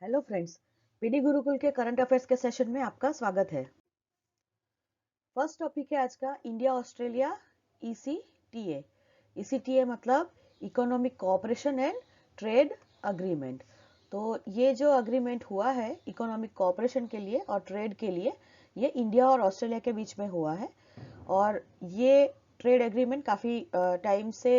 Hello friends, PD Gurukul के current affairs के session में आपका स्वागत है। फर्स्ट टॉपिक है आज का इंडिया ऑस्ट्रेलिया ईसीटीए। ईसीटीए मतलब economic cooperation and trade agreement. तो ये जो अग्रीमेंट हुआ है इकोनॉमिक कोऑपरेशन के लिए और ट्रेड के लिए, ये इंडिया और ऑस्ट्रेलिया के बीच में हुआ है। और ये ट्रेड एग्रीमेंट काफ़ी टाइम से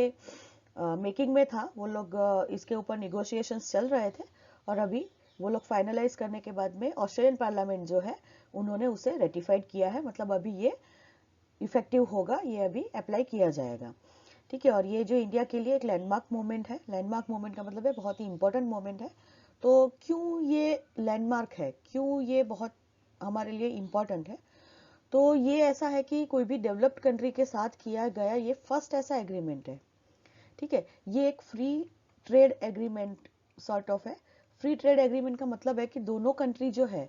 मेकिंग में था। वो लोग इसके ऊपर निगोशिएशंस चल रहे थे और अभी वो लोग फाइनलाइज करने के बाद में ऑस्ट्रेलियन पार्लियामेंट जो है उन्होंने उसे रेटिफाइड किया है। मतलब अभी ये इफेक्टिव होगा, ये अभी अप्लाई किया जाएगा। ठीक है। और ये जो इंडिया के लिए एक लैंडमार्क मोमेंट है। लैंडमार्क मोमेंट का मतलब है बहुत ही इंपॉर्टेंट मोमेंट है। तो क्यों ये लैंडमार्क है, क्यों ये बहुत हमारे लिए इम्पॉर्टेंट है? तो ये ऐसा है कि कोई भी डेवलप्ड कंट्री के साथ किया गया ये फर्स्ट ऐसा एग्रीमेंट है। ठीक है। ये एक free trade agreement sort of है। फ्री ट्रेड एग्रीमेंट का मतलब है कि दोनों कंट्री जो है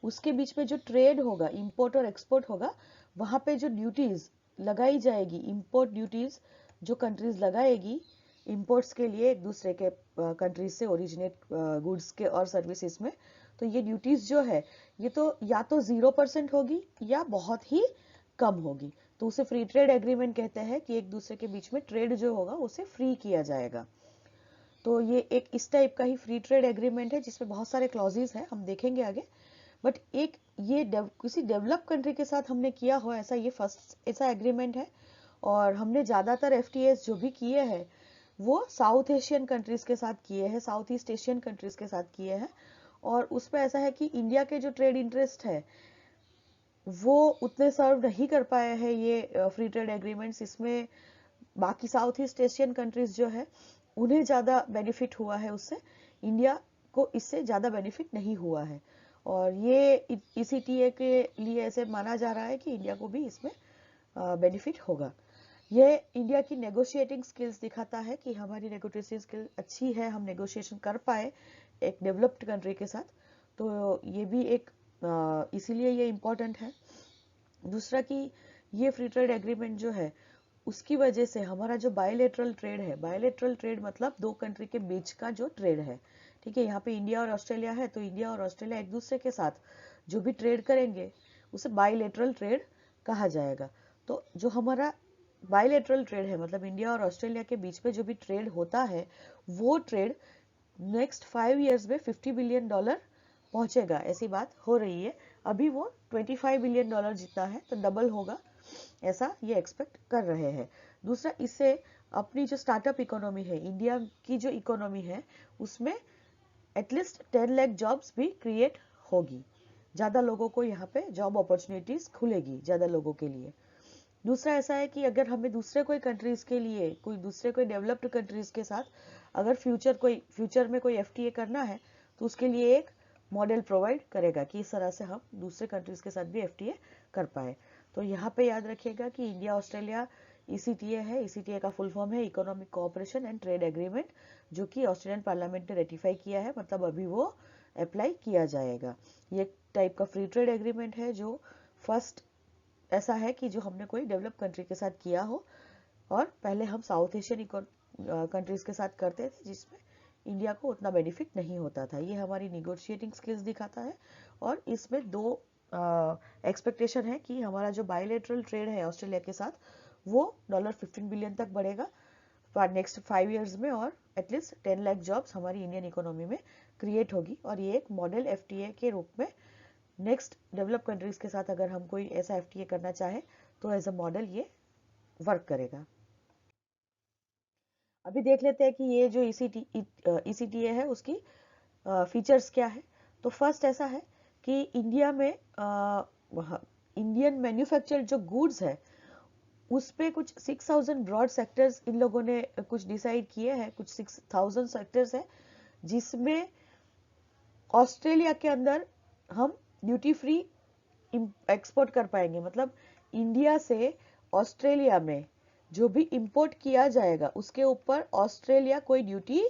उसके बीच में जो ट्रेड होगा, इंपोर्ट और एक्सपोर्ट होगा, वहां पे जो ड्यूटीज लगाई जाएगी, इंपोर्ट ड्यूटीज जो कंट्रीज लगाएगी इंपोर्ट्स के लिए एक दूसरे के कंट्रीज से ओरिजिनेट गुड्स के और सर्विसेज में, तो ये ड्यूटीज जो है ये तो या तो 0% होगी या बहुत ही कम होगी। तो उसे फ्री ट्रेड एग्रीमेंट कहते हैं कि एक दूसरे के बीच में ट्रेड जो होगा उसे फ्री किया जाएगा। तो ये एक इस टाइप का ही फ्री ट्रेड एग्रीमेंट है जिसमें बहुत सारे क्लॉजेज हैं, हम देखेंगे आगे। बट एक ये किसी डेवलप कंट्री के साथ हमने किया हो ऐसा ये फर्स्ट ऐसा एग्रीमेंट है। और हमने ज़्यादातर एफटीएस जो भी किए हैं वो साउथ एशियन कंट्रीज के साथ किए हैं, साउथ ईस्ट एशियन कंट्रीज के साथ किए हैं। और उसमें ऐसा है कि इंडिया के जो ट्रेड इंटरेस्ट है वो उतने सर्व नहीं कर पाए हैं ये फ्री ट्रेड एग्रीमेंट्स। इसमें बाकी साउथ ईस्ट एशियन कंट्रीज जो है उन्हें ज़्यादा बेनिफिट हुआ है उससे, इंडिया को इससे ज़्यादा बेनिफिट नहीं हुआ है। और ये ईसीटीए के लिए ऐसे माना जा रहा है कि इंडिया को भी इसमें बेनिफिट होगा। ये इंडिया की नेगोशिएटिंग स्किल्स दिखाता है कि हमारी नेगोशिएशन स्किल अच्छी है, हम नेगोशिएशन कर पाए एक डेवलप्ड कंट्री के साथ। तो ये भी एक इसीलिए ये इम्पोर्टेंट है। दूसरा कि ये फ्री ट्रेड एग्रीमेंट जो है उसकी वजह से हमारा जो बायलेटरल ट्रेड है, बायलेटरल ट्रेड मतलब दो कंट्री के बीच का जो ट्रेड है, ठीक है, यहाँ पे इंडिया और ऑस्ट्रेलिया है तो इंडिया और ऑस्ट्रेलिया एक दूसरे के साथ जो भी ट्रेड करेंगे उसे बायलेटरल ट्रेड कहा जाएगा। तो जो हमारा बायलेटरल ट्रेड है मतलब इंडिया और ऑस्ट्रेलिया के बीच में जो भी ट्रेड होता है वो ट्रेड नेक्स्ट 5 years में $50 बिलियन पहुंचेगा, ऐसी बात हो रही है। अभी वो $25 बिलियन जितना है, तो डबल होगा ऐसा ये एक्सपेक्ट कर रहे हैं। दूसरा, इससे अपनी जो स्टार्टअप इकोनॉमी है, इंडिया की जो इकोनॉमी है उसमें एटलीस्ट 10 लाख जॉब्स भी क्रिएट होगी। ज़्यादा लोगों को यहाँ पे जॉब अपॉर्चुनिटीज खुलेगी ज़्यादा लोगों के लिए। दूसरा ऐसा है कि अगर हमें दूसरे कोई कंट्रीज के लिए, कोई दूसरे कोई डेवलप्ड कंट्रीज के साथ अगर फ्यूचर में कोई एफटीए करना है तो उसके लिए एक मॉडल प्रोवाइड करेगा कि इस तरह से हम दूसरे कंट्रीज के साथ भी एफटीए कर पाए। तो यहाँ पे याद रखिएगा कि इंडिया ऑस्ट्रेलिया ईसीटीए है। ईसीटीए का फुल फॉर्म है economic cooperation and trade agreement, जो कि ऑस्ट्रेलियन पार्लियामेंट ने रेटिफाई किया है, मतलब अभी वो अप्लाई किया जाएगा। ये टाइप का फ्री ट्रेड एग्रीमेंट है जो फर्स्ट ऐसा है कि जो हमने कोई डेवलप कंट्री के साथ किया हो। और पहले हम साउथ एशियन कंट्रीज के साथ करते थे जिसमें इंडिया को उतना बेनिफिट नहीं होता था। ये हमारी निगोशिएटिंग स्किल्स दिखाता है। और इसमें दो एक्सपेक्टेशन है कि हमारा जो बायलेटरल ट्रेड है ऑस्ट्रेलिया के साथ वो $15 बिलियन तक बढ़ेगा नेक्स्ट 5 years में, और एटलीस्ट 10 लाख जॉब्स हमारी इंडियन इकोनॉमी में क्रिएट होगी। और ये एक मॉडल एफटीए के रूप में नेक्स्ट डेवलप कंट्रीज के साथ अगर हम कोई ऐसा एफटीए करना चाहे तो एज अ मॉडल ये वर्क करेगा। अभी देख लेते हैं कि ये जो ईसीटीए है उसकी फीचर्स क्या है। तो फर्स्ट ऐसा है कि इंडिया में इंडियन मैन्युफैक्चर्ड जो गुड्स है उस पे कुछ 6000 ब्रॉड सेक्टर्स इन लोगों ने कुछ डिसाइड किए हैं। कुछ 6000 सेक्टर्स है जिसमें ऑस्ट्रेलिया के अंदर हम ड्यूटी फ्री एक्सपोर्ट कर पाएंगे। मतलब इंडिया से ऑस्ट्रेलिया में जो भी इंपोर्ट किया जाएगा उसके ऊपर ऑस्ट्रेलिया कोई ड्यूटी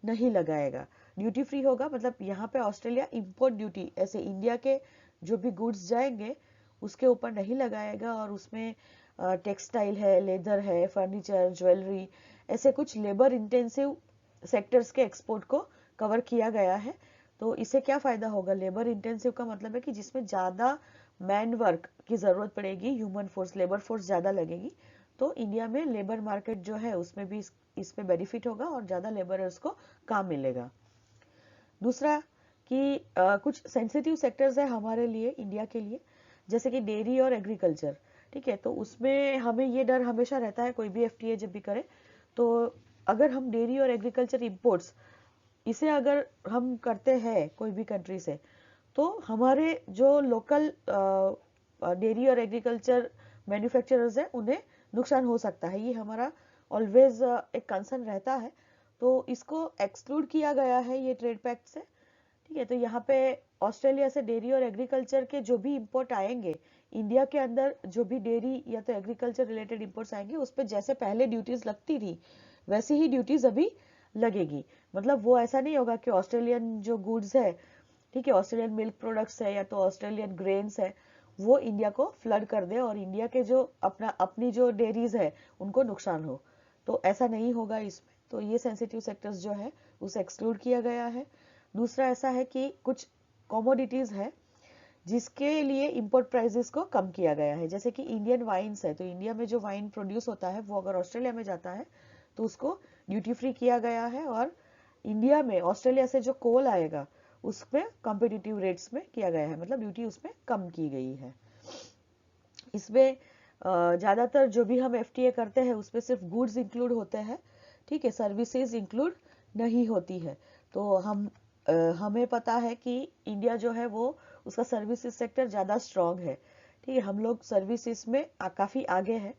नहीं लगाएगा, ड्यूटी फ्री होगा। मतलब यहाँ पे ऑस्ट्रेलिया इंपोर्ट ड्यूटी ऐसे इंडिया के जो भी गुड्स जाएंगे उसके ऊपर नहीं लगाएगा। और उसमें टेक्सटाइल है, लेदर है, फर्नीचर, ज्वेलरी, ऐसे कुछ लेबर इंटेंसिव सेक्टर्स के एक्सपोर्ट को कवर किया गया है। तो इससे क्या फायदा होगा? लेबर इंटेंसिव का मतलब है कि जिसमें ज्यादा मैन वर्क की जरूरत पड़ेगी, ह्यूमन फोर्स, लेबर फोर्स ज्यादा लगेगी। तो इंडिया में लेबर मार्केट जो है उसमें भी इस पे बेनिफिट होगा और ज्यादा लेबरर्स को काम मिलेगा। दूसरा कि कुछ सेंसिटिव सेक्टर्स है हमारे लिए, इंडिया के लिए, जैसे कि डेयरी और एग्रीकल्चर। ठीक है, तो उसमें हमें ये डर हमेशा रहता है कोई भी एफटीए जब भी करे, तो अगर हम डेयरी और एग्रीकल्चर इंपोर्ट्स इसे अगर हम करते हैं कोई भी कंट्री से, तो हमारे जो लोकल डेयरी और एग्रीकल्चर मैन्युफैक्चरर्स हैं उन्हें नुकसान हो सकता है। ये हमारा ऑलवेज एक कंसर्न रहता है। तो इसको एक्सक्लूड किया गया है ये ट्रेड पैक्ट से। ठीक है, तो यहाँ पे ऑस्ट्रेलिया से डेयरी और एग्रीकल्चर के जो भी इंपोर्ट आएंगे, इंडिया के अंदर जो भी डेयरी या तो एग्रीकल्चर रिलेटेड इंपोर्ट्स आएंगे उस पर जैसे पहले ड्यूटीज लगती थी वैसी ही ड्यूटीज अभी लगेगी। मतलब वो ऐसा नहीं होगा कि ऑस्ट्रेलियन जो गुड्स है, ठीक है, ऑस्ट्रेलियन मिल्क प्रोडक्ट्स है या तो ऑस्ट्रेलियन ग्रेन्स है, वो इंडिया को फ्लड कर दे और इंडिया के जो अपनी जो डेयरीज है उनको नुकसान हो। तो ऐसा नहीं होगा इसमें। तो ये सेंसिटिव सेक्टर्स जो है उसे एक्सक्लूड किया गया है। दूसरा ऐसा है कि कुछ कॉमोडिटीज है जिसके लिए इंपोर्ट प्राइसेस को कम किया गया है, जैसे कि इंडियन वाइन्स है। तो इंडिया में जो वाइन प्रोड्यूस होता है वो अगर ऑस्ट्रेलिया में जाता है तो उसको ड्यूटी फ्री किया गया है, और इंडिया में ऑस्ट्रेलिया से जो कोल आएगा उसमें कॉम्पिटिटिव रेट्स में किया गया है, मतलब ड्यूटी उसमें कम की गई है। इसमें ज्यादातर जो भी हम एफटीए करते हैं उसमें सिर्फ गुड्स इंक्लूड होते हैं। ठीक है, सर्विसेज इंक्लूड नहीं होती है। तो हमें पता है कि इंडिया जो है वो उसका सर्विसेज सेक्टर ज्यादा स्ट्रांग है। ठीक है, हम लोग सर्विसेज में काफी आगे हैं।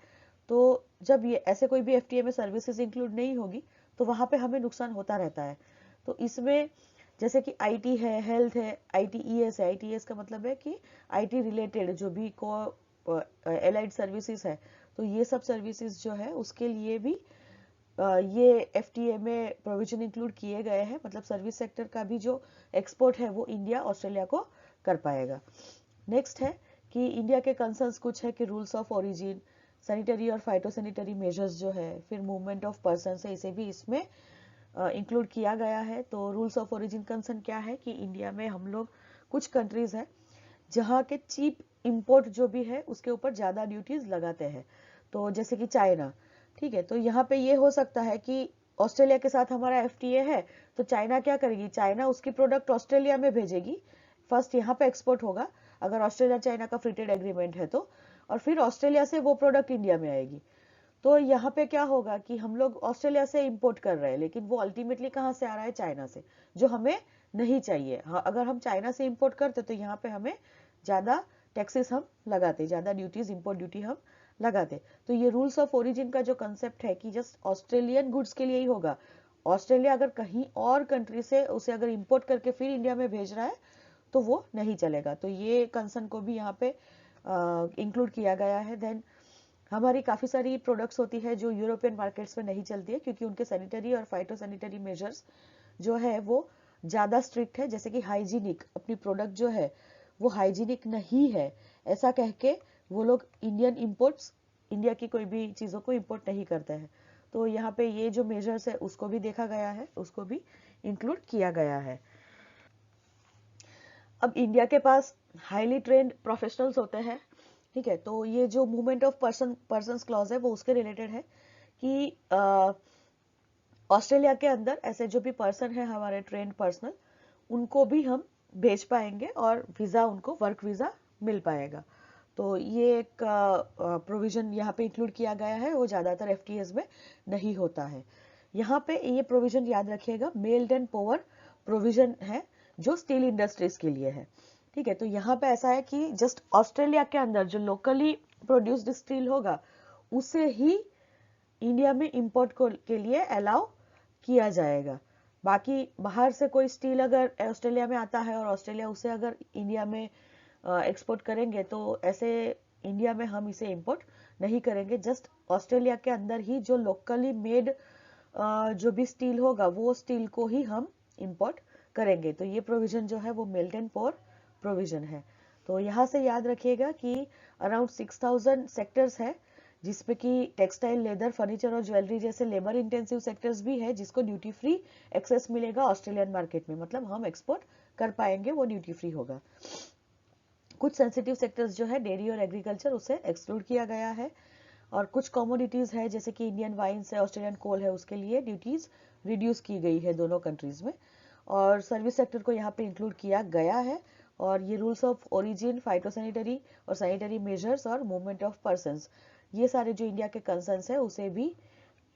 तो जब ये ऐसे कोई भी एफटीए में सर्विसेज इंक्लूड नहीं होगी तो वहां पे हमें नुकसान होता रहता है। तो इसमें जैसे कि आईटी है, हेल्थ है, आईटीईएस है। आईटीईएस का मतलब है कि आईटी रिलेटेड जो भी को एलाइड सर्विसेज है, तो ये सब सर्विसेज जो है उसके लिए भी ये एफटीए में प्रोविजन इंक्लूड किए गए हैं। मतलब सर्विस सेक्टर का भी जो एक्सपोर्ट है वो इंडिया ऑस्ट्रेलिया को कर पाएगा। नेक्स्ट है कि इंडिया के कंसर्न्स कुछ है कि रूल्स ऑफ ओरिजिन, सैनिटरी और फाइटोसैनिटरी मेजर्स जो है, फिर मूवमेंट ऑफ पर्सन है, इसे भी इसमें इंक्लूड किया गया है। तो रूल्स ऑफ ओरिजिन कंसर्न क्या है कि इंडिया में हम लोग कुछ कंट्रीज है जहाँ के चीप इंपोर्ट जो भी है उसके ऊपर ज्यादा ड्यूटीज लगाते हैं। तो जैसे कि चाइना, ठीक है, तो यहाँ पे ये हो सकता है कि ऑस्ट्रेलिया के साथ हमारा एफटीए है, तो चाइना क्या करेगी, चाइना उसकी प्रोडक्ट ऑस्ट्रेलिया में भेजेगी, फर्स्ट यहाँ पे एक्सपोर्ट होगा अगर ऑस्ट्रेलिया चाइना का फ्री ट्रेड एग्रीमेंट है तो, और फिर ऑस्ट्रेलिया से वो प्रोडक्ट इंडिया में आएगी। तो यहाँ पे क्या होगा कि हम लोग ऑस्ट्रेलिया से इंपोर्ट कर रहे हैं लेकिन वो अल्टीमेटली कहाँ से आ रहा है, चाइना से, जो हमें नहीं चाहिए। हाँ, अगर हम चाइना से इंपोर्ट करते तो यहाँ पे हमें ज्यादा टैक्सेस हम लगाते, ज्यादा ड्यूटीज, इंपोर्ट ड्यूटी हम लगाते। तो ये रूल्स ऑफ ओरिजिन का जो कंसेप्ट है कि जस्ट ऑस्ट्रेलियन गुड्स के लिए ही होगा। ऑस्ट्रेलिया अगर कहीं और कंट्री से उसे अगर इंपोर्ट करके फिर इंडिया में भेज रहा है तो वो नहीं चलेगा। तो ये कंसर्न को भी यहाँ पे इंक्लूड किया गया है। देन हमारी काफी सारी प्रोडक्ट्स होती है जो यूरोपियन मार्केट्स में नहीं चलती है क्योंकि उनके सैनिटरी और फाइटोसैनिटरी मेजर्स जो है वो ज्यादा स्ट्रिक्ट है। जैसे कि हाइजीनिक, अपनी प्रोडक्ट जो है वो हाइजीनिक नहीं है ऐसा कह के वो लोग इंडियन इंपोर्ट्स, इंडिया की कोई भी चीजों को इंपोर्ट नहीं करते हैं। तो यहाँ पे ये जो मेजर्स है उसको भी देखा गया है, उसको भी इंक्लूड किया गया है। अब इंडिया के पास हाईली ट्रेन्ड प्रोफेशनल्स होते हैं। ठीक है, तो ये जो मूवमेंट ऑफ पर्संस क्लॉज है वो उसके रिलेटेड है कि ऑस्ट्रेलिया के अंदर ऐसे जो भी पर्सन है हमारे ट्रेन्ड पर्सनल, उनको भी हम भेज पाएंगे और वीजा, उनको वर्क वीजा मिल पाएगा। तो ये एक प्रोविजन यहाँ पे इंक्लूड किया गया है, वो ज्यादातर एफटीएस में नहीं होता है। यहाँ पे ये प्रोविजन याद रखिएगा, मेल्ड एंड पावर प्रोविजन है जो स्टील इंडस्ट्रीज के लिए है। ठीक है, तो यहाँ पे ऐसा है कि जस्ट ऑस्ट्रेलिया के अंदर जो लोकली प्रोड्यूस्ड स्टील होगा उसे ही इंडिया में इंपोर्ट के लिए अलाउ किया जाएगा। बाकी बाहर से कोई स्टील अगर ऑस्ट्रेलिया में आता है और ऑस्ट्रेलिया उसे अगर इंडिया में एक्सपोर्ट करेंगे तो ऐसे इंडिया में हम इसे इंपोर्ट नहीं करेंगे। जस्ट ऑस्ट्रेलिया के अंदर ही जो लोकली मेड जो भी स्टील होगा वो स्टील को ही हम इंपोर्ट करेंगे। तो ये प्रोविजन जो है वो मेल्ट एंड पोर प्रोविजन है। तो यहाँ से याद रखिएगा कि अराउंड 6000 सेक्टर्स है जिसपे कि टेक्सटाइल, लेदर, फर्नीचर और ज्वेलरी जैसे लेबर इंटेंसिव सेक्टर्स भी है, जिसको ड्यूटी फ्री एक्सेस मिलेगा ऑस्ट्रेलियन मार्केट में, मतलब हम एक्सपोर्ट कर पाएंगे, वो ड्यूटी फ्री होगा। कुछ सेंसिटिव सेक्टर्स जो है डेयरी और एग्रीकल्चर, उसे एक्सक्लूड किया गया है। और कुछ कमोडिटीज है जैसे कि इंडियन वाइन्स है, ऑस्ट्रेलियन कोल है, उसके लिए ड्यूटीज रिड्यूस की गई है दोनों कंट्रीज में। और सर्विस सेक्टर को यहाँ पे इंक्लूड किया गया है। और ये रूल्स ऑफ ओरिजिन, फाइटोसैनिटरी और सैनिटरी मेजर्स और मूवमेंट ऑफ पर्संस, ये सारे जो इंडिया के कंसर्न्स है उसे भी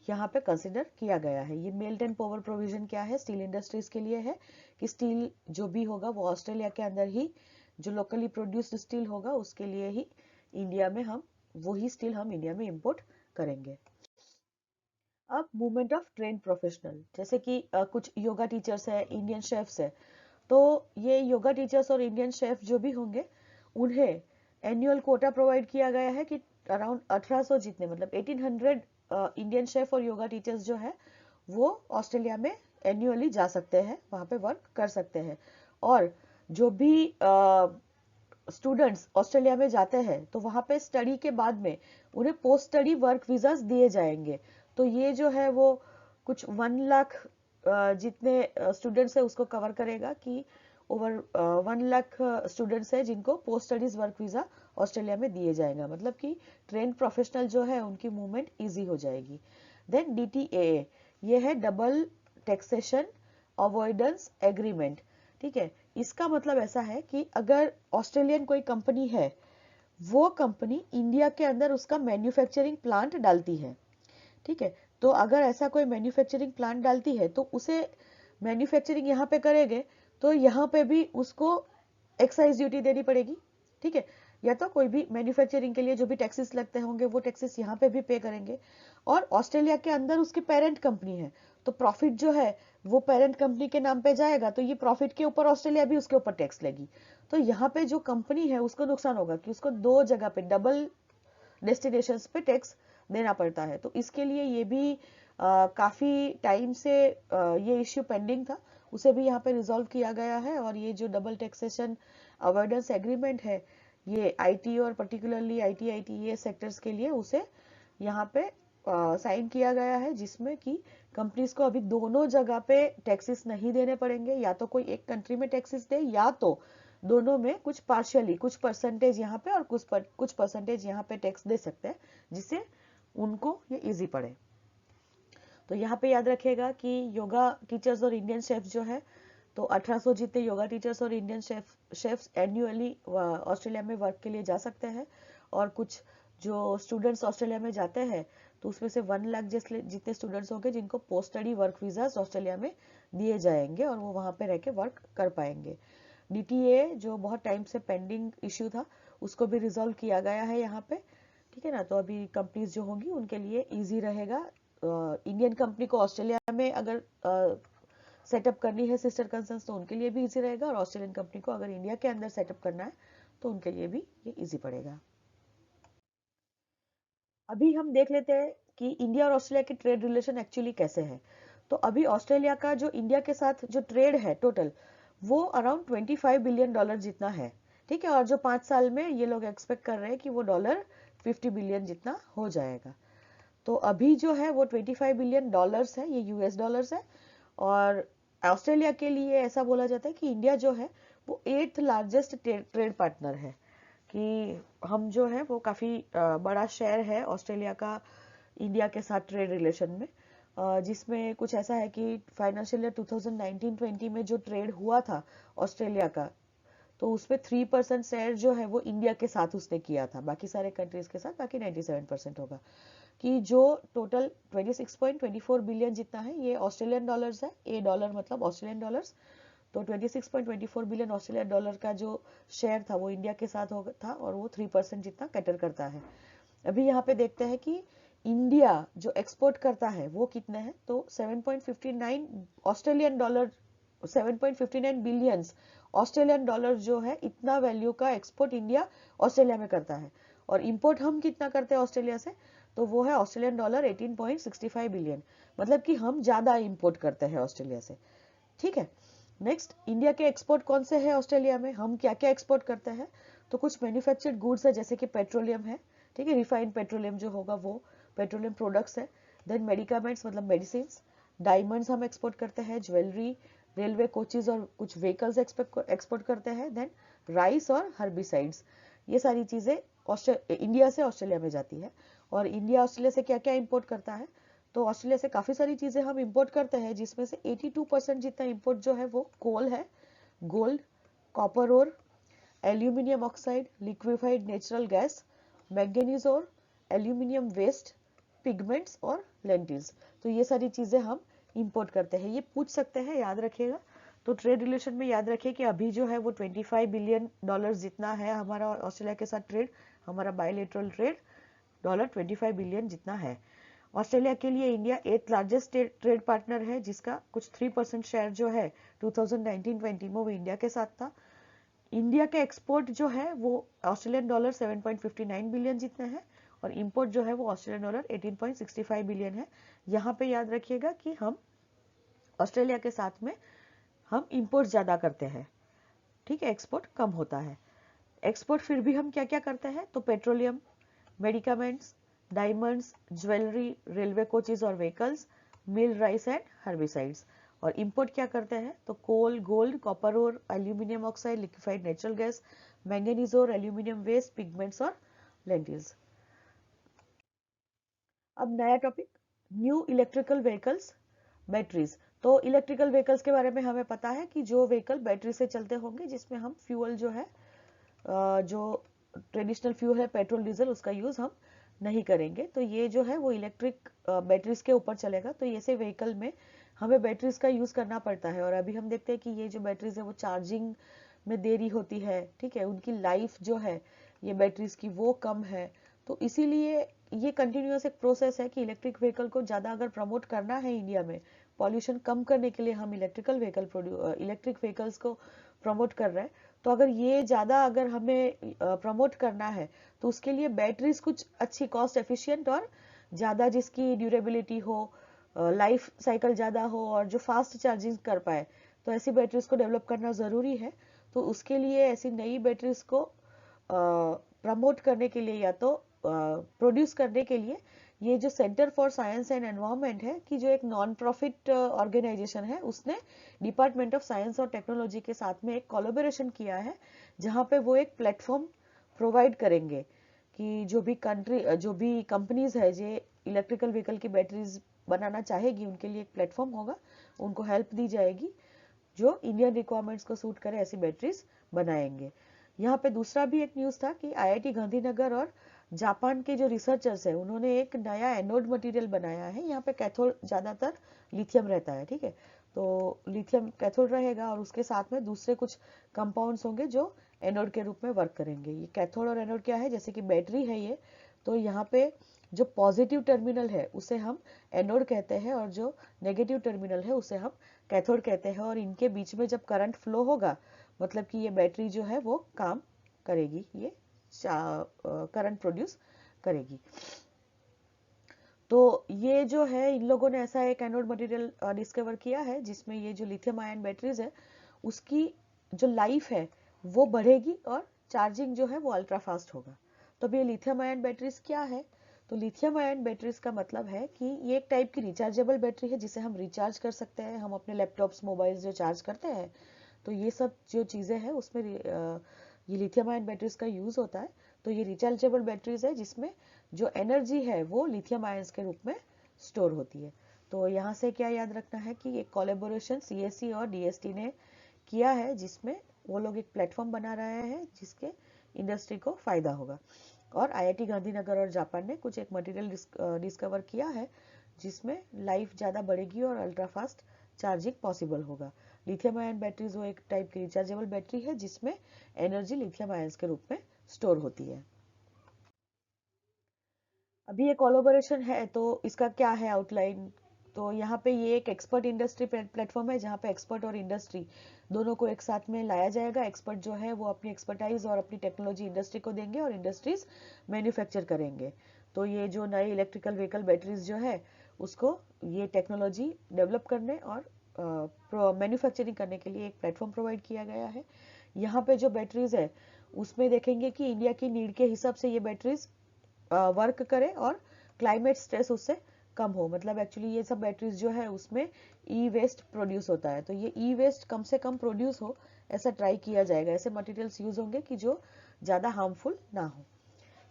यहाँ पे कंसिडर किया गया है। ये मेल्ट एंड पावर प्रोविजन क्या है, स्टील इंडस्ट्रीज के लिए है कि स्टील जो भी होगा वो ऑस्ट्रेलिया के अंदर ही, जो लोकली प्रोड्यूस्ड स्टील होगा उसके लिए ही इंडिया में हम वही स्टील हम इंडिया में इंपोर्ट करेंगे। अब मूवमेंट ऑफ ट्रेन प्रोफेशनल, जैसे कि कुछ योगा टीचर्स है, इंडियन शेफ्स है, तो ये योगा टीचर्स और इंडियन शेफ जो भी होंगे उन्हें एनुअल कोटा प्रोवाइड किया गया है कि अराउंड 1800 जितने, मतलब 1800 इंडियन शेफ और योगा टीचर्स जो है वो ऑस्ट्रेलिया में एनुअली जा सकते हैं, वहां पे वर्क कर सकते हैं। और जो भी स्टूडेंट्स ऑस्ट्रेलिया में जाते हैं तो वहां पे स्टडी के बाद में उन्हें पोस्ट स्टडी वर्क वीजास दिए जाएंगे। तो ये जो है वो कुछ 1 लाख जितने स्टूडेंट्स है उसको कवर करेगा कि ओवर 1 लाख स्टूडेंट्स है जिनको post studies work visa Australia में दिए जाएगा, मतलब कि ट्रेन प्रोफेशनल जो है उनकी मूवमेंट इजी हो जाएगी। देन DTAA, ये है डबल टैक्सेशन अवॉइडेंस एग्रीमेंट। ठीक है, इसका मतलब ऐसा है कि अगर ऑस्ट्रेलियन कोई कंपनी है, वो कंपनी इंडिया के अंदर उसका मैन्युफैक्चरिंग प्लांट डालती है, ठीक है, तो अगर ऐसा कोई मैन्युफैक्चरिंग प्लांट डालती है तो उसे मैन्युफैक्चरिंग यहाँ पे करेंगे तो यहाँ पे भी उसको एक्साइज ड्यूटी देनी पड़ेगी। ठीक है, या तो कोई भी मैन्युफैक्चरिंग के लिए जो भी टैक्सेस लगते होंगे वो टैक्सेस यहाँ पे भी पे करेंगे। और ऑस्ट्रेलिया के अंदर उसकी पेरेंट कंपनी है, तो प्रॉफिट जो है वो पेरेंट कंपनी के नाम पे जाएगा, तो ये प्रॉफिट के ऊपर ऑस्ट्रेलिया भी उसके ऊपर टैक्स लेगी। तो यहाँ पे जो कंपनी है उसको नुकसान होगा कि उसको दो जगह पे, डबल डेस्टिनेशन पे टैक्स देना पड़ता है। तो इसके लिए ये भी काफी टाइम से ये इश्यू पेंडिंग था, उसे भी यहाँ पे रिजॉल्व किया गया है। और ये जो डबल टैक्सेशन अवॉइडेंस एग्रीमेंट है, ये IT और पर्टिकुलरली IT सेक्टर्स के लिए उसे यहाँ पे साइन किया गया है, जिसमें कि कंपनीज को अभी दोनों जगह पे टैक्सेस नहीं देने पड़ेंगे, या तो कोई एक कंट्री में टैक्सेस दे या तो दोनों में कुछ पार्शियली, कुछ परसेंटेज यहाँ पे और कुछ परसेंटेज यहाँ पे टैक्स दे सकते हैं, जिससे उनको ये इजी पड़े। तो यहाँ पे याद रखिएगा कि योगा टीचर्स और इंडियन शेफ जो है, तो 1800 जितने योगा टीचर्स और इंडियन शेफ्स एनुअली ऑस्ट्रेलिया में वर्क के लिए जा सकते हैं। और कुछ जो स्टूडेंट्स ऑस्ट्रेलिया में जाते हैं तो उसमें से 1 लाख जितने स्टूडेंट्स होंगे जिनको post study work visas Australia में दिए जाएंगे और वो वहां पे रह के वर्क कर पाएंगे। DTA जो बहुत टाइम से पेंडिंग इश्यू था उसको भी रिजॉल्व किया गया है यहाँ पे। ठीक है ना, तो अभी कंपनीज जो होंगी उनके लिए इजी रहेगा। इंडियन कंपनी को ऑस्ट्रेलिया में अगर सेटअप करनी है सिस्टर कंसर्न्स, तो उनके लिए भी इजी रहेगा, और ऑस्ट्रेलियन कंपनी को अगर इंडिया के अंदर सेटअप करना है तो उनके लिए भी ये इजी पड़ेगा। अभी हम देख लेते हैं कि इंडिया और ऑस्ट्रेलिया के ट्रेड रिलेशन एक्चुअली कैसे है। तो अभी ऑस्ट्रेलिया का जो इंडिया के साथ जो ट्रेड है टोटल, वो अराउंड $25 बिलियन जितना है। ठीक है, और जो 5 साल में ये लोग एक्सपेक्ट कर रहे हैं कि वो $50 बिलियन जितना हो जाएगा। तो अभी जो है वो $25 बिलियन है, ये US डॉलर्स है। और ऑस्ट्रेलिया के लिए ऐसा बोला जाता है कि इंडिया जो है वो 8th लार्जेस्ट ट्रेड पार्टनर है, कि हम जो है वो काफी बड़ा शेयर है ऑस्ट्रेलिया का इंडिया के साथ ट्रेड रिलेशन में। जिसमें कुछ ऐसा है कि फाइनेंशियल ईयर 2019-20 में जो ट्रेड हुआ था ऑस्ट्रेलिया का, तो उसमें 3% शेयर जो है वो इंडिया के साथ उसने किया था, बाकी सारे कंट्रीज के साथ बाकी 97% होगा। कि जो टोटल 26.24 बिलियन जितना है ये ऑस्ट्रेलियन डॉलर्स है, ए डॉलर मतलब ऑस्ट्रेलियन डॉलर्स। तो 26.24 बिलियन ऑस्ट्रेलियन डॉलर का जो शेयर था वो इंडिया के साथ था, और वो 3% जितना कैटर करता है। अभी यहाँ पे देखते हैं कि इंडिया जो एक्सपोर्ट करता है वो कितने हैं, तो 7.59 Australian dollar, 7.59 billions Australian dollar जो है, इतना वैल्यू का एक्सपोर्ट इंडिया ऑस्ट्रेलिया में करता है। और इंपोर्ट हम कितना करते हैं ऑस्ट्रेलिया से, तो वो है ऑस्ट्रेलियन डॉलर 18.65 बिलियन, मतलब कि हम ज्यादा इंपोर्ट करते हैं ऑस्ट्रेलिया से। ठीक है, नेक्स्ट इंडिया के एक्सपोर्ट कौन से हैं ऑस्ट्रेलिया में, हम क्या क्या एक्सपोर्ट करते हैं। तो कुछ मैन्युफैक्चर्ड गुड्स है जैसे कि पेट्रोलियम है, ठीक है, रिफाइंड पेट्रोलियम जो होगा वो पेट्रोलियम प्रोडक्ट्स है। देन मेडिकामेंट्स मतलब मेडिसिन, डायमंड्स हम एक्सपोर्ट करते हैं, ज्वेलरी, रेलवे कोचेज और कुछ व्हीकल्स एक्सपोर्ट करते हैं। देन राइस और हर्बिसाइड्स, ये सारी चीजें इंडिया से ऑस्ट्रेलिया में जाती है। और इंडिया ऑस्ट्रेलिया से क्या क्या इंपोर्ट करता है, तो ऑस्ट्रेलिया से काफी सारी चीजें हम इंपोर्ट करते हैं, जिसमें से 82% जितना इंपोर्ट जो है वो कोल है, gold, copper ore, aluminium oxide, liquefied natural gas, manganese और एल्यूमिनियम वेस्ट, पिगमेंट्स और लेंटिल्स। तो ये सारी चीजें हम इंपोर्ट करते हैं। ये पूछ सकते हैं, याद रखिएगा। तो ट्रेड रिलेशन में याद रखिए कि अभी जो है वो $25 बिलियन जितना है हमारा ऑस्ट्रेलिया के साथ ट्रेड, हमारा बायलेटरल ट्रेड $25 बिलियन जितना है। ऑस्ट्रेलिया के लिए India 8th largest trade partner है, जिसका कुछ 3% शेयर जो है 2019-20 में वो इंडिया के साथ था। इंडिया के एक्सपोर्ट जो है वो ऑस्ट्रेलियन डॉलर 7.59 बिलियन जितने हैं, और इंपोर्ट जो है वो ऑस्ट्रेलियन डॉलर 18.65 बिलियन है। यहाँ पे याद रखिएगा कि हम ऑस्ट्रेलिया के साथ में हम इंपोर्ट ज्यादा करते हैं, ठीक है, एक्सपोर्ट कम होता है। एक्सपोर्ट फिर भी हम क्या क्या करते हैं, तो petroleum, medicaments, diamonds, jewellery, railway coaches और vehicles, mill rice and herbicides. और इंपोर्ट क्या करते हैं, तो coal, gold, copper ore, aluminium oxide, liquefied natural gas, manganese ore, aluminium waste, pigments और लेंटिल्स। अब नया topic, new electrical vehicles, batteries. तो इलेक्ट्रिकल व्हीकल्स के बारे में हमें पता है कि जो व्हीकल बैटरी से चलते होंगे, जिसमें हम फ्यूल जो है जो ट्रेडिशनल फ्यूल है पेट्रोल डीजल, उसका यूज हम नहीं करेंगे। तो ये जो है वो इलेक्ट्रिक बैटरीज के ऊपर चलेगा। तो ऐसे व्हीकल में हमें बैटरीज का यूज करना पड़ता है। और अभी हम देखते हैं कि ये जो बैटरीज है वो चार्जिंग में देरी होती है, ठीक है, उनकी लाइफ जो है ये बैटरीज की वो कम है। तो इसीलिए ये कंटिन्यूअस एक प्रोसेस है कि इलेक्ट्रिक व्हीकल को ज्यादा अगर प्रमोट करना है इंडिया में, पॉल्यूशन कम करने के लिए हम इलेक्ट्रिक व्हीकल्स को प्रमोट कर रहे हैं। तो अगर ये ज्यादा अगर हमें प्रमोट करना है, तो उसके लिए बैटरीज कुछ अच्छी कॉस्ट एफिशिएंट और ज्यादा जिसकी ड्यूरेबिलिटी हो, लाइफ साइकिल ज्यादा हो और जो फास्ट चार्जिंग कर पाए, तो ऐसी बैटरीज को डेवलप करना जरूरी है। तो उसके लिए ऐसी नई बैटरीज को प्रमोट करने के लिए या तो प्रोड्यूस करने के लिए ये जो centre for science and environment है, कि जो एक नॉन प्रॉफिट ऑर्गेनाइजेशन है, उसने डिपार्टमेंट ऑफ साइंस और टेक्नोलॉजी के साथ में एक कोलैबोरेशन किया है, जहां पे वो एक प्लेटफॉर्म प्रोवाइड करेंगे कि जो भी कंपनीज है जो इलेक्ट्रिकल व्हीकल की बैटरीज बनाना चाहेगी, उनके लिए एक प्लेटफॉर्म होगा, उनको हेल्प दी जाएगी, जो इंडियन रिक्वायरमेंट्स को सूट करे ऐसी बैटरीज बनाएंगे। यहाँ पे दूसरा भी एक न्यूज था कि आईआईटी गांधीनगर और जापान के जो रिसर्चर्स है, उन्होंने एक नया एनोड मटेरियल बनाया है। यहाँ पे कैथोड ज्यादातर लिथियम रहता है, ठीक है, तो लिथियम कैथोड रहेगा और उसके साथ में दूसरे कुछ कंपाउंड्स होंगे जो एनोड के रूप में वर्क करेंगे। ये कैथोड और एनोड क्या है, जैसे कि बैटरी है ये, तो यहाँ पे जो पॉजिटिव टर्मिनल है उसे हम एनोड कहते हैं, और जो नेगेटिव टर्मिनल है उसे हम कैथोड कहते हैं। और इनके बीच में जब करंट फ्लो होगा, मतलब कि ये बैटरी जो है वो काम करेगी, ये करंट प्रोड्यूस करेगी। तो ये जो है इन लोगों ने ऐसा एक एनोड मटेरियल डिस्कवर किया है, जिसमें ये जो लिथियम आयन बैटरीज है उसकी जो लाइफ है वो बढ़ेगी और चार्जिंग जो है वो अल्ट्रा फास्ट होगा। तो ये लिथियम आयन बैटरीज क्या है, तो लिथियम आयन बैटरीज का मतलब है कि ये एक टाइप की रिचार्जेबल बैटरी है, जिसे हम रिचार्ज कर सकते हैं। हम अपने लैपटॉप्स, मोबाइल्स जो चार्ज करते हैं, तो ये सब जो चीजें हैं उसमें ये लिथियम आयन बैटरीज का यूज होता है। तो ये रिचार्जेबल बैटरीज है जिसमें जो एनर्जी है वो लिथियम आयंस के रूप में स्टोर होती है। तो यहाँ से क्या याद रखना है कि एक कोलैबोरेशन सीएससी और डीएसटी ने किया है, जिसमें वो लोग एक प्लेटफॉर्म बना रहे हैं जिसके इंडस्ट्री को फायदा होगा। और आईआईटी गांधीनगर और जापान ने कुछ एक मटेरियल डिस्कवर किया है, जिसमें लाइफ ज्यादा बढ़ेगी और अल्ट्रा फास्ट चार्जिंग पॉसिबल होगा। लिथियम आयन बैटरीज वो एक टाइप की रिचार्जेबल बैटरी है जिसमें एनर्जी लिथियम आयंस के रूप में स्टोर होती है। अभी ये कोलैबोरेशन है, तो इसका क्या है आउटलाइन, तो यहाँ पे ये एक एक्सपर्ट इंडस्ट्री प्लेटफॉर्म है, जहाँ पे एक्सपर्ट और इंडस्ट्री दोनों को एक साथ में लाया जाएगा। एक्सपर्ट जो है वो अपनी एक्सपर्टाइज और अपनी टेक्नोलॉजी इंडस्ट्री को देंगे और इंडस्ट्रीज मैन्युफैक्चर करेंगे। तो ये जो नए इलेक्ट्रिकल व्हीकल बैटरीज जो है उसको ये टेक्नोलॉजी डेवलप करने और मैन्युफैक्चरिंग करने के लिए एक प्लेटफॉर्म प्रोवाइड किया गया है। यहाँ पे जो बैटरीज है उसमें देखेंगे कि इंडिया की नीड के हिसाब से ये बैटरीज वर्क करे और क्लाइमेट स्ट्रेस उससे कम हो। मतलब एक्चुअली ये सब बैटरीज जो है उसमें ई वेस्ट प्रोड्यूस होता है, तो ये ई वेस्ट कम से कम प्रोड्यूस हो ऐसा ट्राई किया जाएगा। ऐसे मटेरियल्स यूज होंगे कि जो ज़्यादा हार्मफुल ना हो।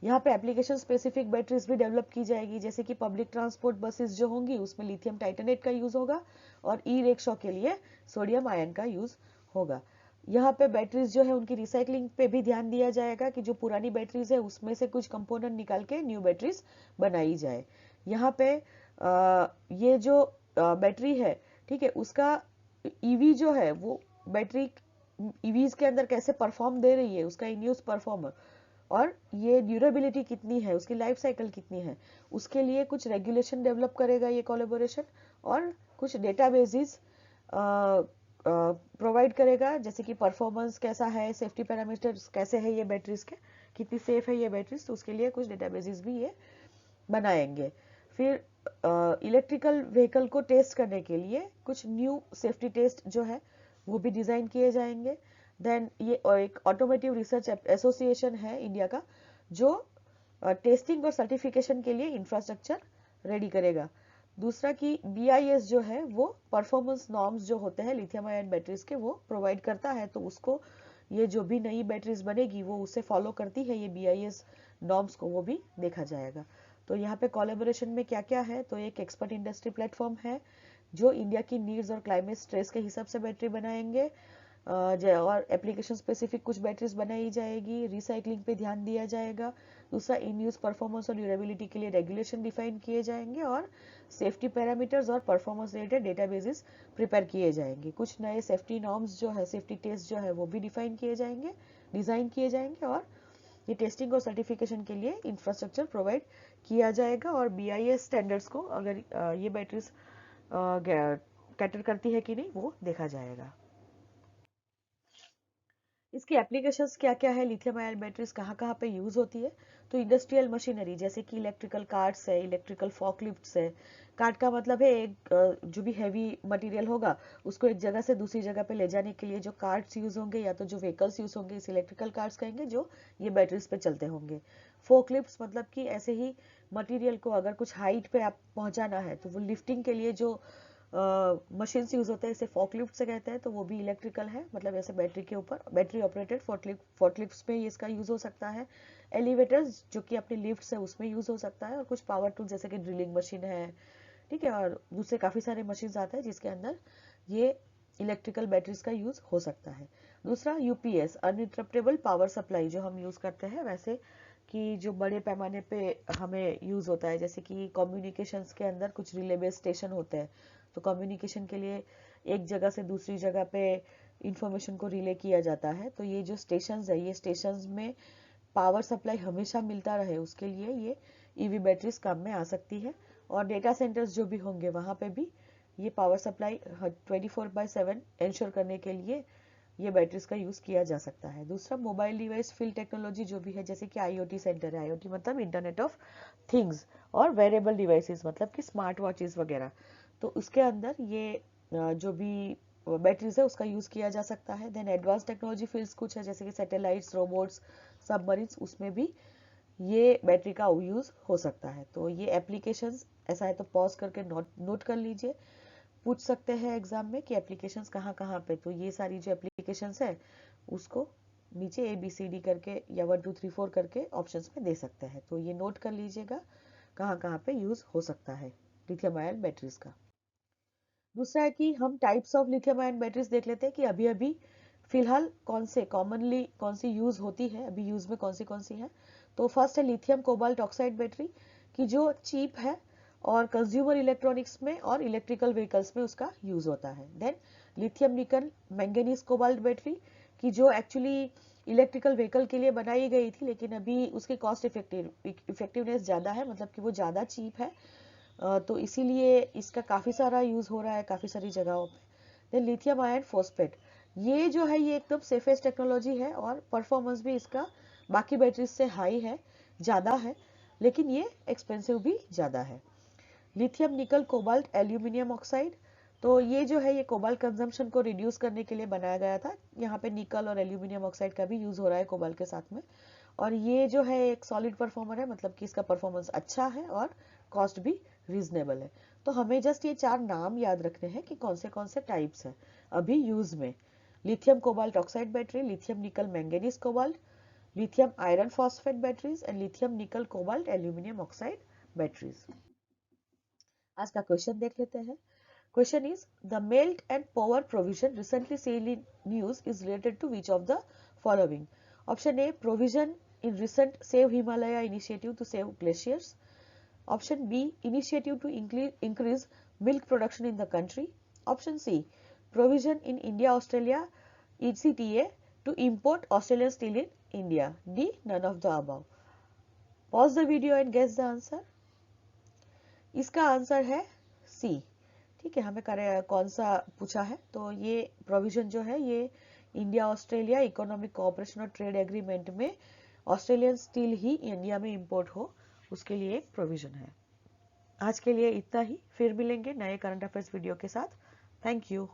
यहाँ पे एप्लीकेशन स्पेसिफिक बैटरीज भी डेवलप की जाएगी, जैसे कि पब्लिक ट्रांसपोर्ट बसेस जो होंगी उसमें लिथियम टाइटेनेट का यूज होगा और ई रिक्शा के लिए सोडियम आयन का यूज होगा। यहाँ पे बैटरीज जो है उनकी रिसाइकलिंग पे भी ध्यान दिया जाएगा कि जो पुरानी बैटरीज है उसमें से कुछ कंपोनेंट निकाल के न्यू बैटरीज बनाई जाए। यहाँ पे ये जो बैटरी है, ठीक है, उसका ईवी जो है वो बैटरी ईवीज के अंदर कैसे परफॉर्म दे रही है, उसका इन यूज परफॉर्मर और ये ड्यूरेबिलिटी कितनी है, उसकी लाइफ साइकिल कितनी है, उसके लिए कुछ रेगुलेशन डेवलप करेगा ये कोलैबोरेशन। और कुछ डेटाबेसेस प्रोवाइड करेगा, जैसे कि परफॉर्मेंस कैसा है, सेफ्टी पैरामीटर्स कैसे है ये बैटरीज के, कितनी सेफ है ये बैटरीज, तो उसके लिए कुछ डेटाबेसेस भी ये बनाएंगे। फिर इलेक्ट्रिकल व्हीकल को टेस्ट करने के लिए कुछ न्यू सेफ्टी टेस्ट जो है वो भी डिजाइन किए जाएंगे। देन ये एक ऑटोमोटिव रिसर्च एसोसिएशन है इंडिया का जो टेस्टिंग और सर्टिफिकेशन के लिए इंफ्रास्ट्रक्चर रेडी करेगा। दूसरा कि BIS जो है वो परफॉर्मेंस नॉर्म्स जो होते हैं लिथियम आयन बैटरीज के वो प्रोवाइड करता है, तो उसको ये जो भी नई बैटरीज बनेगी वो उससे फॉलो करती है ये BIS नॉर्म्स को, वो भी देखा जाएगा। तो यहाँ पे कोलैबोरेशन में क्या क्या है, तो एक एक्सपर्ट इंडस्ट्री प्लेटफॉर्म है जो इंडिया की नीड्स और क्लाइमेट स्ट्रेस के हिसाब से बैटरी बनाएंगे, और एप्लीकेशन स्पेसिफिक कुछ बैटरीज बनाई जाएगी, रिसाइकलिंग पे ध्यान दिया जाएगा। दूसरा इन यूज परफॉर्मेंस और ड्यूरेबिलिटी के लिए रेगुलेशन डिफाइन किए जाएंगे और सेफ्टी पैरामीटर्स और परफॉर्मेंस रिलेटेड डेटाबेसेस प्रिपेयर किए जाएंगे। कुछ नए सेफ्टी नॉर्म्स जो है, सेफ्टी टेस्ट जो है वो भी डिफाइन किए जाएंगे, डिजाइन किए जाएंगे और ये टेस्टिंग और सर्टिफिकेशन के लिए इंफ्रास्ट्रक्चर प्रोवाइड किया जाएगा। और BIS स्टैंडर्ड्स को अगर ये बैटरीज कैटर करती है कि नहीं वो देखा जाएगा। इसकी एप्लीकेशंस क्या क्या है, लिथियम आयन बैटरीज कहाँ कहाँ पे यूज होती है, तो इंडस्ट्रियल मशीनरी जैसे कि इलेक्ट्रिकल कार्ट्स है, इलेक्ट्रिकल फॉकलिफ्ट्स है। कार्ट का मतलब है एक जो भी हैवी मटेरियल होगा उसको एक जगह से दूसरी जगह पे ले जाने के लिए जो कार्ट्स यूज होंगे या तो जो व्हीकल्स यूज होंगे इस इलेक्ट्रिकल कार्ट्स कहेंगे जो ये बैटरीज पे चलते होंगे। फोकलिफ्ट्स मतलब कि ऐसे ही मटेरियल को अगर कुछ हाइट पे आप पहुंचाना है तो वो लिफ्टिंग के लिए जो मशीन यूज होते हैं इसे फोकलिफ्ट से कहते हैं, तो वो भी इलेक्ट्रिकल है, मतलब ऐसे बैटरी के ऊपर बैटरी ऑपरेटेड फोकलिफ्ट में इसका यूज हो सकता है। एलिवेटर्स जो कि अपने लिफ्ट है उसमें यूज हो सकता है, और कुछ पावर टूल जैसे कि ड्रिलिंग मशीन है, ठीक है, और दूसरे काफी सारे मशीन आते हैं जिसके अंदर ये इलेक्ट्रिकल बैटरीज का यूज हो सकता है। दूसरा UPS अनइंटरप्टेबल पावर सप्लाई जो हम यूज करते हैं वैसे कि जो बड़े पैमाने पे हमें यूज होता है, जैसे कि कम्युनिकेशंस के अंदर कुछ रिले बेस्ड स्टेशन होते हैं, तो कम्युनिकेशन के लिए एक जगह से दूसरी जगह पे इंफॉर्मेशन को रिले किया जाता है, तो ये जो स्टेशंस है ये स्टेशंस में पावर सप्लाई हमेशा मिलता रहे उसके लिए ये EV बैटरीज काम में आ सकती है। और डेटा सेंटर्स जो भी होंगे वहां पे भी ये पावर सप्लाई 24/7 इंश्योर करने के लिए ये बैटरीज का यूज किया जा सकता है। दूसरा मोबाइल डिवाइस फील्ड टेक्नोलॉजी जो भी है, जैसे कि IoT सेंटर है, IoT मतलब इंटरनेट ऑफ थिंग्स, और वेरेबल डिवाइसेस मतलब कि स्मार्ट वॉचेस वगैरह, तो उसके अंदर ये जो भी बैटरीज है उसका यूज किया जा सकता है। देन एडवांस टेक्नोलॉजी फील्ड्स कुछ है जैसे कि सैटेलाइट्स, रोबोट्स, सबमरीन्स, उसमें भी ये बैटरी का यूज हो सकता है। तो ये एप्लीकेशंस ऐसा है तो पॉज करके नोट कर लीजिए, पूछ सकते हैं एग्जाम में कि एप्लीकेशंस कहाँ कहाँ पे, तो ये सारी जो एप्लीकेशंस है उसको नीचे ABCD करके या 1 2 3 4 करके ऑप्शंस में दे सकते हैं, तो ये नोट कर लीजिएगा कहाँ कहाँ पे यूज हो सकता है लिथियम आयन बैटरीज का। दूसरा है कि हम types of lithium ion batteries देख लेते हैं कि अभी अभी फिलहाल कौन से कॉमनली कौन सी यूज होती है, अभी यूज में कौन सी है। तो फर्स्ट है लिथियम कोबाल्ट ऑक्साइड बैटरी की जो चीप है और कंज्यूमर इलेक्ट्रॉनिक्स में और इलेक्ट्रिकल व्हीकल्स में उसका यूज होता है। Then lithium nickel manganese cobalt battery की जो एक्चुअली इलेक्ट्रिकल व्हीकल के लिए बनाई गई थी, लेकिन अभी उसकी कॉस्ट इफेक्टिवनेस ज्यादा है, मतलब कि वो ज्यादा चीप है, तो इसीलिए इसका काफी सारा यूज हो रहा है काफी सारी जगहों पे। देन लिथियम आयन फॉस्फेट, ये जो है ये एकदम सेफेस्ट टेक्नोलॉजी है और परफॉर्मेंस भी इसका बाकी बैटरीज से हाई है, ज्यादा है, लेकिन ये एक्सपेंसिव भी ज्यादा है। Lithium nickel cobalt aluminium oxide, तो ये जो है ये कोबाल्ट कंजम्पशन को रिड्यूस करने के लिए बनाया गया था, यहाँ पे निकल और एल्यूमिनियम ऑक्साइड का भी यूज हो रहा है कोबाल्ट के साथ में। और ये जो है एक सॉलिड परफॉर्मर है, मतलब कि इसका परफॉर्मेंस अच्छा है और कॉस्ट भी रीजनेबल है। तो हमें जस्ट ये 4 नाम याद रखने हैं कि कौन से टाइप्स है अभी यूज में। Lithium cobalt oxide battery, lithium nickel manganese cobalt, lithium iron phosphate batteries and lithium nickel cobalt aluminium oxide batteries. आज का क्वेश्चन देख लेते हैं। Question is, the melt and power provision recently seen in news is related to which of the following? Option A, provision in recent Save Himalaya initiative to save glaciers. Option B, initiative to increase milk production in the country. Option C, provision in India-Australia ECTA to import Australian steel in India. D, none of the above. Pause the video and guess the answer. इसका answer है सी। ठीक है, हमें कौन सा पूछा है, तो ये प्रोविजन जो है ये इंडिया ऑस्ट्रेलिया इकोनॉमिक कोऑपरेशन और ट्रेड एग्रीमेंट में ऑस्ट्रेलियन स्टील ही इंडिया में इंपोर्ट हो, उसके लिए एक प्रोविजन है। आज के लिए इतना ही, फिर मिलेंगे नए करंट अफेयर्स वीडियो के साथ। Thank you.